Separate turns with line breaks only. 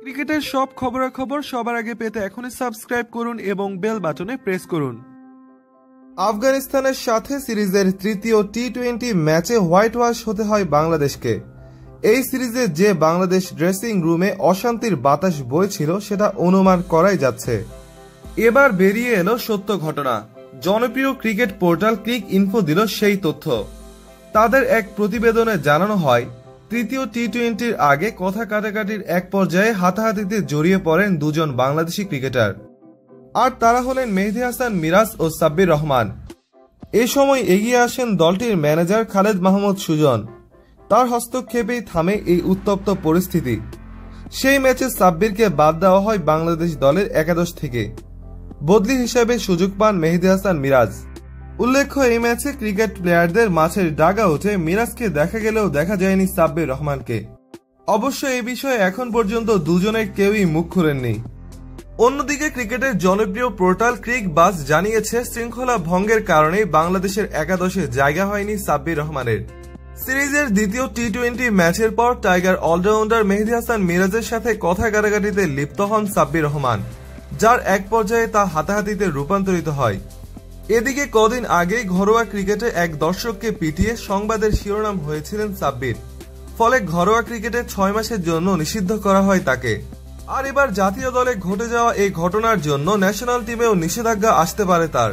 ক্রিকেটের সব খবরাখবর সবার আগে পেতে এখনই সাবস্ক্রাইব করুন এবং বেল বাটনে প্রেস করুন।
আফগানিস্তানের সাথে সিরিজের তৃতীয় টি-20 ম্যাচে হোয়াইট ওয়াশ হতে হয় বাংলাদেশকে। এই সিরিজে যে বাংলাদেশ ড্রেসিং রুমে অশান্তির বাতাস বইছিল সেটা অনুমান করাই যাচ্ছে। এবার বেরিয়ে এলো সত্য ঘটনা। জনপ্রিয় ক্রিকেট পোর্টাল ক্রিক ইনফো দিল সেই তথ্য। তাদের এক প্রতিবেদনে জানানো হয়, তৃতীয় টি-20-র আগে কথা কাটাকাটির এক পর্যায়ে হাতাহাতিতে জড়িয়ে পড়েন দুজন বাংলাদেশি ক্রিকেটার। আর তারা হলেন মেহেদী হাসান মিরাজ ও সাব্বির রহমান। এ সময় এগিয়ে আসেন দলটির ম্যানেজার খালেদ মাহমুদ সুজন। তার হস্তক্ষেপেই থামে এই উত্তপ্ত পরিস্থিতি। সেই ম্যাচে সাব্বিরকে বাদ দেওয়া হয় বাংলাদেশ দলের একাদশ থেকে। বদলি হিসেবে সুযোগ পান মেহেদী হাসান মিরাজ। উল্লেখ্য, এই ম্যাচে ক্রিকেট প্লেয়ারদের মাঝের ডাগআউটে মিরাজকে দেখা গেলেও দেখা যায়নি সাব্বির রহমানকে। অবশ্য এ বিষয়ে এখন পর্যন্ত দুজনের কেউই মুখ খুলেননি। অন্যদিকে ক্রিকেটের জনপ্রিয় পোর্টাল ক্রিক বাজ জানিয়েছে, শৃঙ্খলা ভঙ্গের কারণে বাংলাদেশের একাদশে জায়গা হয়নি সাব্বির রহমানের। সিরিজের দ্বিতীয় টি-20 ম্যাচের পর টাইগার অলরাউন্ডার মেহেদী হাসান মিরাজের সাথে কথা কাটাকাটিতে লিপ্ত হন সাব্বির রহমান, যার এক পর্যায়ে তা হাতাহাতিতে রূপান্তরিত হয়। এদিকে কদিন আগেই ঘরোয়া ক্রিকেটে এক দর্শককে পিটিয়ে সংবাদের শিরোনাম হয়েছিলেন সাব্বির। ফলে ঘরোয়া ক্রিকেটে 6 মাসের জন্য নিষিদ্ধ করা হয় তাকে। আর এবার জাতীয় দলে ঘটে যাওয়া এই ঘটনার জন্য ন্যাশনাল টিমেও নিষেধাজ্ঞা আসতে পারে তার।